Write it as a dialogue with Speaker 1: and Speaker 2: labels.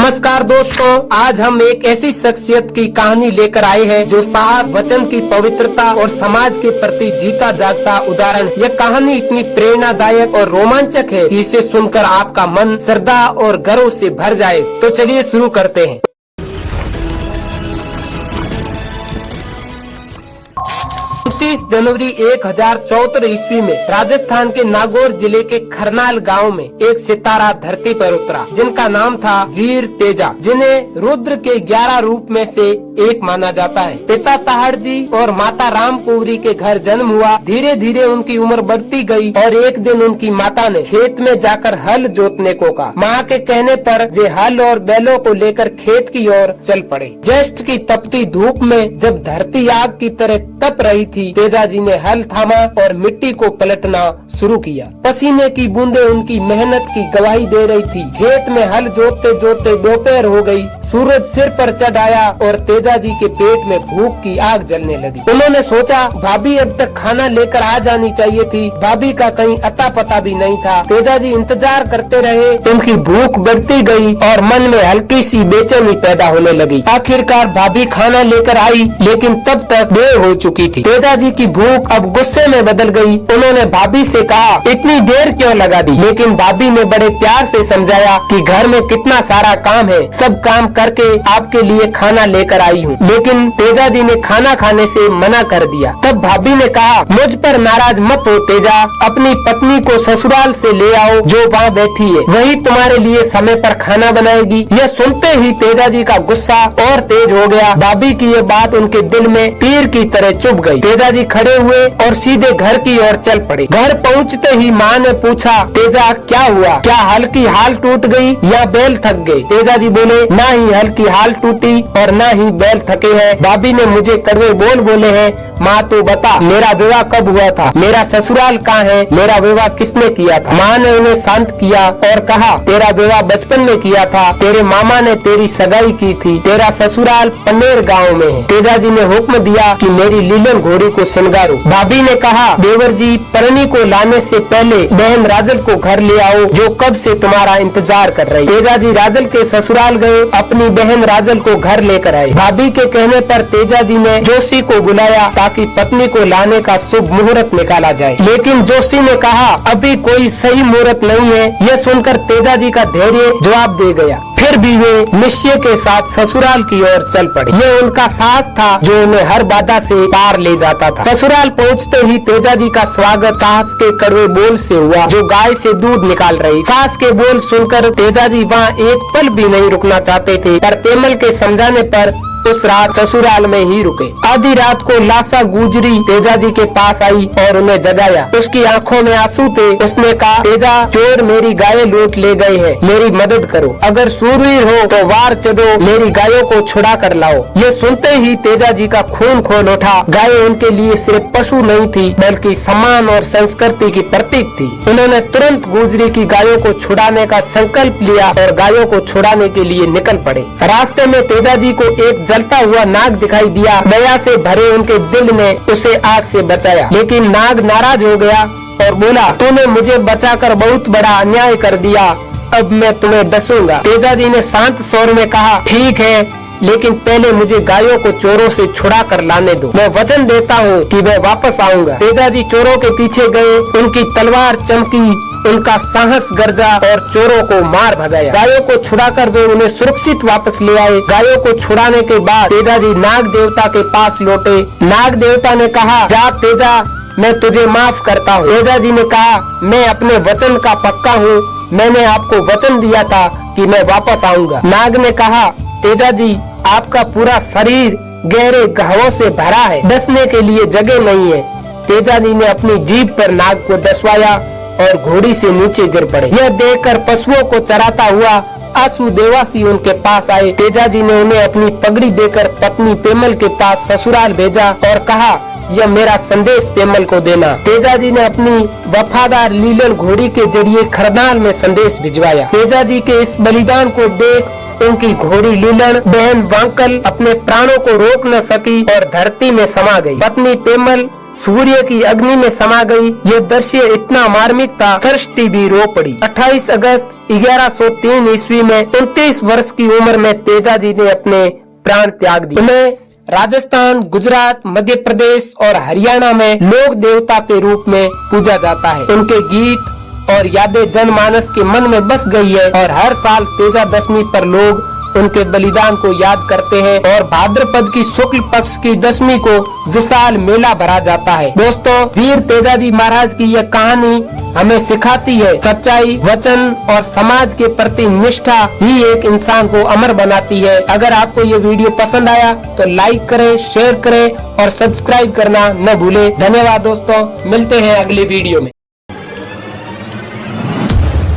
Speaker 1: नमस्कार दोस्तों, आज हम एक ऐसी शख्सियत की कहानी लेकर आए हैं जो साहस, वचन की पवित्रता और समाज के प्रति जीता जागता उदाहरण। यह कहानी इतनी प्रेरणादायक और रोमांचक है कि इसे सुनकर आपका मन श्रद्धा और गर्व से भर जाए। तो चलिए शुरू करते हैं। 29 जनवरी 1074 ईस्वी में राजस्थान के नागौर जिले के खरनाल गांव में एक सितारा धरती पर उतरा जिनका नाम था वीर तेजा, जिन्हें रुद्र के 11 रूप में से एक माना जाता है। पिता ताहड़ जी और माता रामपुरी के घर जन्म हुआ। धीरे धीरे उनकी उम्र बढ़ती गई और एक दिन उनकी माता ने खेत में जाकर हल जोतने को कहा। माँ के कहने पर वे हल और बैलों को लेकर खेत की ओर चल पड़े। ज्येष्ठ की तपती धूप में जब धरती आग की तरह तप रही थी, तेजा जी ने हल थामा और मिट्टी को पलटना शुरू किया। पसीने की बूंदें उनकी मेहनत की गवाही दे रही थी। खेत में हल जोतते जोतते दोपहर हो गई। सूरज सिर पर चढ़ आया और तेजा जी के पेट में भूख की आग जलने लगी। उन्होंने सोचा, भाभी अब तक खाना लेकर आ जानी चाहिए थी। भाभी का कहीं अता पता भी नहीं था। तेजा जी इंतजार करते रहे। उनकी भूख बढ़ती गई और मन में हल्की सी बेचैनी पैदा होने लगी। आखिरकार भाभी खाना लेकर आई, लेकिन तब तक देर हो चुकी थी। तेजा जी की भूख अब गुस्से में बदल गई। उन्होंने भाभी से कहा, इतनी देर क्यों लगा दी? लेकिन भाभी ने बड़े प्यार से समझाया कि घर में कितना सारा काम है, सब काम करके आपके लिए खाना लेकर आई हूँ। लेकिन तेजा जी ने खाना खाने से मना कर दिया। तब भाभी ने कहा, मुझ पर नाराज मत हो तेजा, अपनी पत्नी को ससुराल से ले आओ जो वहाँ बैठी है, वही तुम्हारे लिए समय पर खाना बनाएगी। यह सुनते ही तेजा जी का गुस्सा और तेज हो गया। भाभी की ये बात उनके दिल में तीर की तरह चुभ गई। तेजा जी खड़े हुए और सीधे घर की ओर चल पड़े। घर पहुँचते ही माँ ने पूछा, तेजा क्या हुआ? क्या हल की हाल टूट गई या बैल थक गए? तेजा जी बोले, ना ही हल की हाल टूटी और ना ही बैल थके हैं। भाभी ने मुझे कड़वे बोल बोले हैं। माँ तू बता, मेरा विवाह कब हुआ था? मेरा ससुराल कहाँ है? मेरा विवाह किसने किया था? माँ ने उन्हें शांत किया और कहा, तेरा विवाह बचपन में किया था। तेरे मामा ने तेरी सगाई की थी। तेरा ससुराल पनेर गाँव में है। तेजा जी ने हुक्म दिया कि मेरी लीलन घोड़ी को श्रृंगारो। भाभी ने कहा, देवर जी परनी को लाने से पहले बहन राजल को घर ले आओ जो कब से तुम्हारा इंतजार कर रही। तेजा जी राजल के ससुराल गए, अपनी बहन राजल को घर लेकर आए। भाभी के कहने पर तेजा जी ने जोशी को बुलाया ताकि पत्नी को लाने का शुभ मुहूर्त निकाला जाए। लेकिन जोशी ने कहा, अभी कोई सही मुहूर्त नहीं है। यह सुनकर तेजा जी का धैर्य जवाब दे गया। फिर भी वे निश्चय के साथ ससुराल की ओर चल पड़े। यह उनका साहस था जो उन्हें हर बाधा से पार ले जाता था। ससुराल पहुंचते ही तेजा जी का स्वागत सास के कड़वे बोल से हुआ जो गाय से दूध निकाल रही। सास के बोल सुनकर तेजा जी वहाँ एक पल भी नहीं रुकना चाहते थे, पर पेमल के समझाने पर उस रात ससुराल में ही रुके। आधी रात को लासा गुजरी तेजा जी के पास आई और उन्हें जगाया। उसकी आंखों में आंसू थे। उसने कहा, तेजा चोर मेरी गायें लूट ले गए हैं, मेरी मदद करो। अगर सूरवीर हो तो वार चढ़ो, मेरी गायों को छुड़ा कर लाओ। ये सुनते ही तेजा जी का खून खोल उठा। गायें उनके लिए सिर्फ पशु नहीं थी, बल्कि सम्मान और संस्कृति की प्रतीक थी। उन्होंने तुरंत गुजरी की गायों को छुड़ाने का संकल्प लिया और गायों को छुड़ाने के लिए निकल पड़े। रास्ते में तेजा जी को एक जलता हुआ नाग दिखाई दिया। दया से भरे उनके दिल ने उसे आग से बचाया, लेकिन नाग नाराज हो गया और बोला, तूने मुझे बचाकर बहुत बड़ा अन्याय कर दिया, अब मैं तुम्हें डसूंगा। तेजा जी ने शांत स्वर में कहा, ठीक है, लेकिन पहले मुझे गायों को चोरों से छुड़ा कर लाने दो। मैं वचन देता हूँ कि मैं वापस आऊंगा। तेजा जी चोरों के पीछे गए। उनकी तलवार चमकी, उनका साहस गरजा और चोरों को मार भगाया। गायों को छुड़ाकर वे उन्हें सुरक्षित वापस ले आए। गायों को छुड़ाने के बाद तेजा जी नाग देवता के पास लौटे। नाग देवता ने कहा, जा तेजा, मैं तुझे माफ करता हूँ। तेजा जी ने कहा, मैं अपने वचन का पक्का हूँ। मैंने आपको वचन दिया था कि मैं वापस आऊंगा। नाग ने कहा, तेजा जी आपका पूरा शरीर गहरे घावों से भरा है, डसने के लिए जगह नहीं है। तेजा जी ने अपनी जीभ पर नाग को डसवाया और घोड़ी से नीचे गिर पड़े। यह देखकर पशुओं को चराता हुआ आंसू देवासी उनके पास आए। तेजा जी ने उन्हें अपनी पगड़ी देकर पत्नी पेमल के पास ससुराल भेजा और कहा, यह मेरा संदेश पेमल को देना। तेजा जी ने अपनी वफादार लीलन घोड़ी के जरिए खरनाल में संदेश भिजवाया। तेजा जी के इस बलिदान को देख उनकी घोड़ी लीलन बहन वांकल अपने प्राणों को रोक न सकी और धरती में समा गई। पत्नी पेमल सूर्य की अग्नि में समा गई। ये दृश्य इतना मार्मिक था, सृष्टि भी रो पड़ी। 28 अगस्त 1103 ईस्वी में 29 वर्ष की उम्र में तेजा जी ने अपने प्राण त्याग दिए। उन्हें राजस्थान, गुजरात, मध्य प्रदेश और हरियाणा में लोक देवता के रूप में पूजा जाता है। उनके गीत और यादें जनमानस के मन में बस गई है और हर साल तेजा दशमी पर लोग उनके बलिदान को याद करते हैं और भाद्रपद की शुक्ल पक्ष की दशमी को विशाल मेला भरा जाता है। दोस्तों, वीर तेजाजी महाराज की यह कहानी हमें सिखाती है सच्चाई, वचन और समाज के प्रति निष्ठा ही एक इंसान को अमर बनाती है। अगर आपको ये वीडियो पसंद आया तो लाइक करें, शेयर करें और सब्सक्राइब करना न भूलें। धन्यवाद दोस्तों, मिलते हैं अगली वीडियो में।